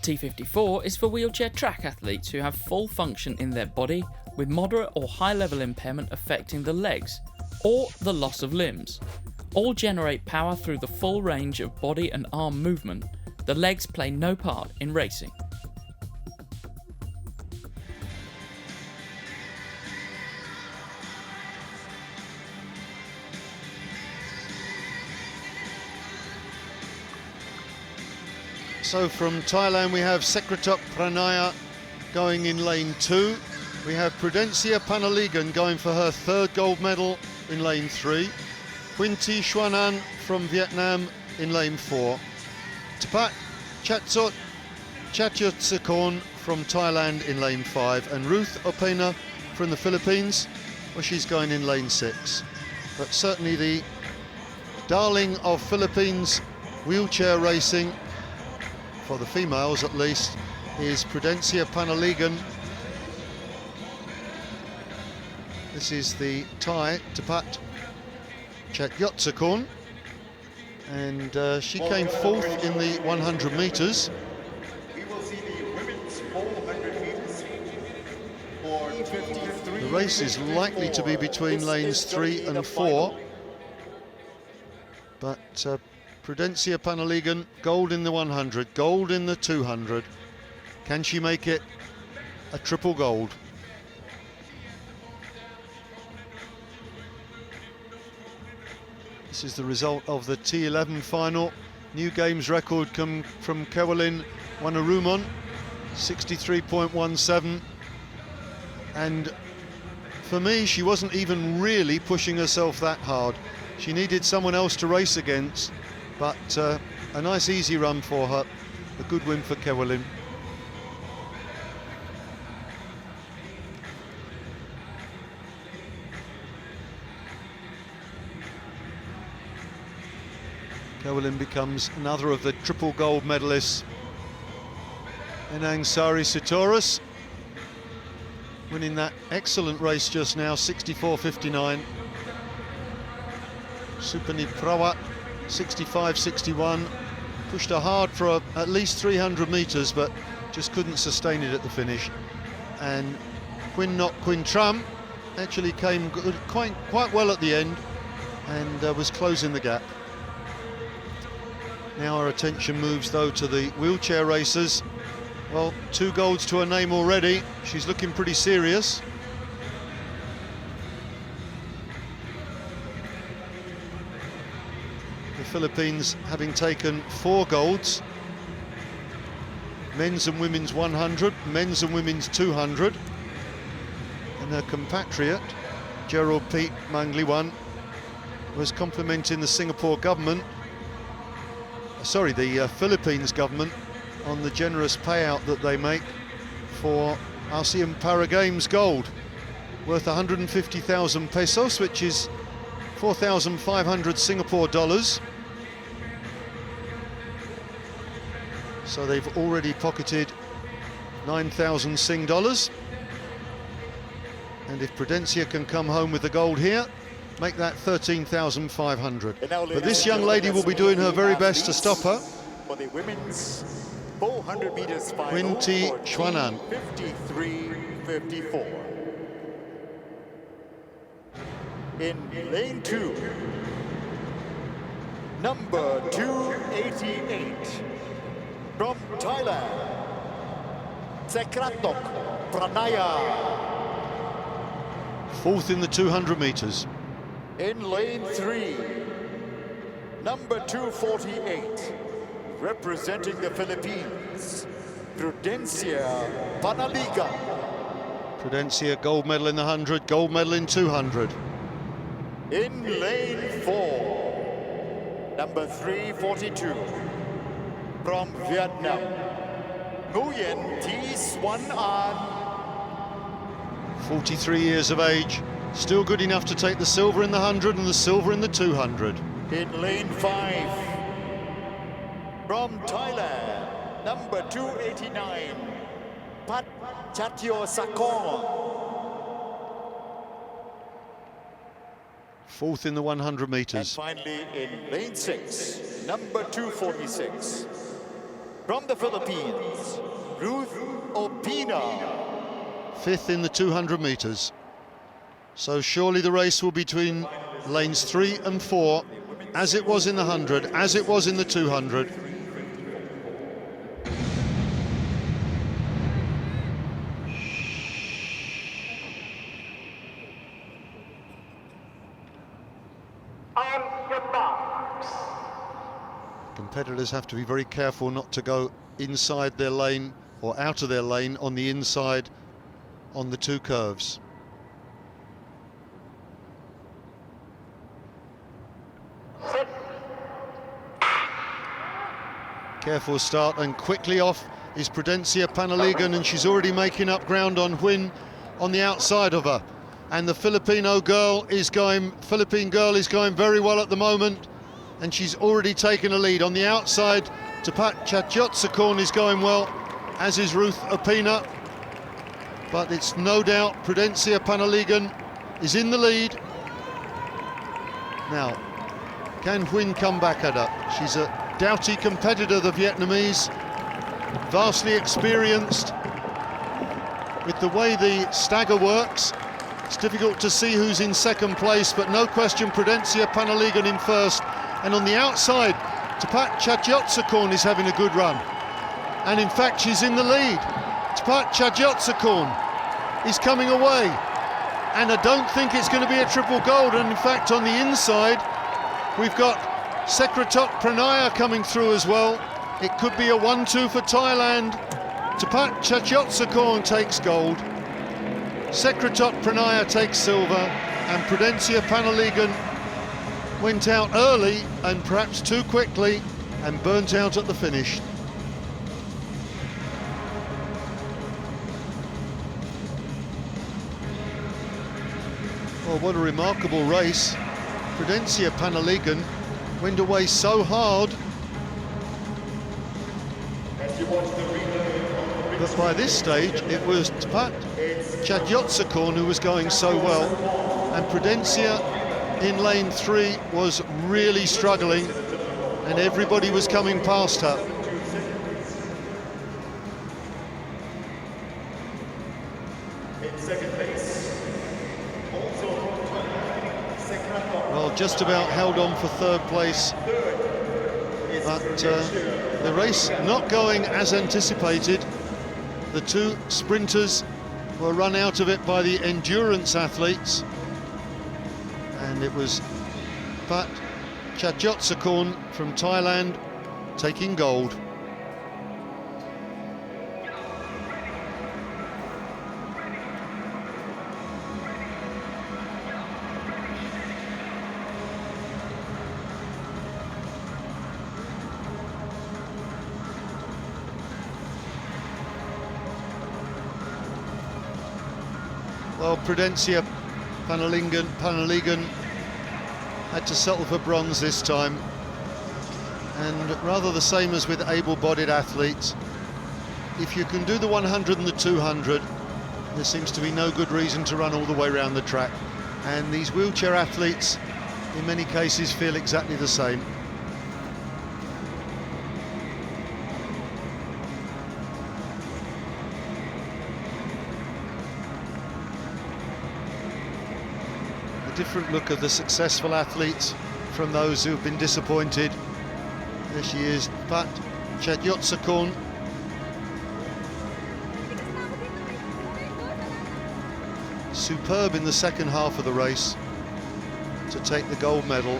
T54 is for wheelchair track athletes who have full function in their body with moderate or high level impairment affecting the legs or the loss of limbs. All generate power through the full range of body and arm movement. The legs play no part in racing. So from Thailand we have Sekretop Pranaya going in lane 2. We have Prudencia Panaligan going for her 3rd gold medal in lane 3. Quinty Xuanan from Vietnam in lane 4. Tapat Chatyotsakorn from Thailand in lane 5. And Ruth Opena from the Philippines, well, she's going in lane 6. But certainly the darling of Philippines wheelchair racing, for the females at least, is Prudencia Panaligan. This is the Thai Tapat Chatyotsakorn, and she came 4th in the 100 metres. We will see the women's 400 meters for T53. The race is likely to be between lanes 3 and 4, but Prudencia Panaligan, gold in the 100, gold in the 200. Can she make it a triple gold? This is the result of the T11 final. New games record come from Kewalin Wanarumon, 63.17. And for me, she wasn't even really pushing herself that hard. She needed someone else to race against. But a nice easy run for her, a good win for Kewalin. Kewalin becomes another of the triple gold medalists. Enang Sari Sitoris winning that excellent race just now, 64.59. Supani Prawat, 65.61, pushed her hard for at least 300 metres, but just couldn't sustain it at the finish. And Quinn Tram actually came quite well at the end and was closing the gap. Now our attention moves though to the wheelchair racers. Well, 2 golds to her name already. She's looking pretty serious. Philippines having taken 4 golds, men's and women's 100, men's and women's 200, and her compatriot Gerald Pete Mangliwan was complimenting the Singapore government, the Philippines government, on the generous payout that they make for ASEAN Para Games gold, worth 150,000 pesos, which is 4,500 Singapore dollars. So they've already pocketed 9,000 Sing dollars. And if Prudencia can come home with the gold here, make that 13,500. But this young lady will be doing her very best to stop her. For the women's 400 meters final, Quinty Xuanan. 53.54. In lane 2, number 288, from Thailand, Sekretop Pranaya. 4th in the 200 metres. In lane 3, number 248, representing the Philippines, Prudencia Panaligan. Prudencia, gold medal in the 100, gold medal in 200. In lane 4, number 342, from Vietnam, Nguyen Thi Xuan An. 43 years of age, still good enough to take the silver in the 100 and the silver in the 200. In lane 5, from Thailand, number 289, Pat Chatyotsakorn. 4th in the 100 And metres. finally, in lane 6, number 246, from the Philippines, Ruth Opina. 5th in the 200 metres. So surely the race will be between lanes 3 and 4, as it was in the 100, as it was in the 200. Competitors have to be very careful not to go inside their lane or out of their lane on the inside on the two curves. Careful start, and quickly off is Prudencia Panaligan, and she's already making up ground on Huynh on the outside of her. And the Philippine girl is going very well at the moment, and she's already taken a lead. On the outside, Tapat Chachotsakon is going well, as is Ruth Opina. But it's no doubt Prudencia Panaligan is in the lead. Now, can Huynh come back at her? She's a doughty competitor, the Vietnamese, vastly experienced. With the way the stagger works, it's difficult to see who's in second place, but no question Prudencia Panaligan in first. And on the outside, Tapat Chachotsakon is having a good run. And in fact, she's in the lead. Tapat Chachotsakon is coming away. And I don't think it's going to be a triple gold. And in fact, on the inside, we've got Sekretot Pranaya coming through as well. It could be a 1-2 for Thailand. Tapat Chachotsakon takes gold. Sekretot Pranaya takes silver. And Prudencia Panaligan went out early and perhaps too quickly and burnt out at the finish. Well, what a remarkable race. Prudencia Panaligan went away so hard, but by this stage it was Tapat Chachotsakon who was going so well, and Prudencia in lane 3 was really struggling, and everybody was coming past her. Well, just about held on for third place, but the race not going as anticipated. The two sprinters were run out of it by the endurance athletes, and it was Tapat Chachotsakon from Thailand taking gold. Well, Prudencia Panaligan had to settle for bronze this time, and rather the same as with able-bodied athletes, if you can do the 100 and the 200, there seems to be no good reason to run all the way around the track, and these wheelchair athletes in many cases feel exactly the same. Different look of the successful athletes from those who've been disappointed. There she is, Tapat Chachotsakon. Superb in the second half of the race to take the gold medal.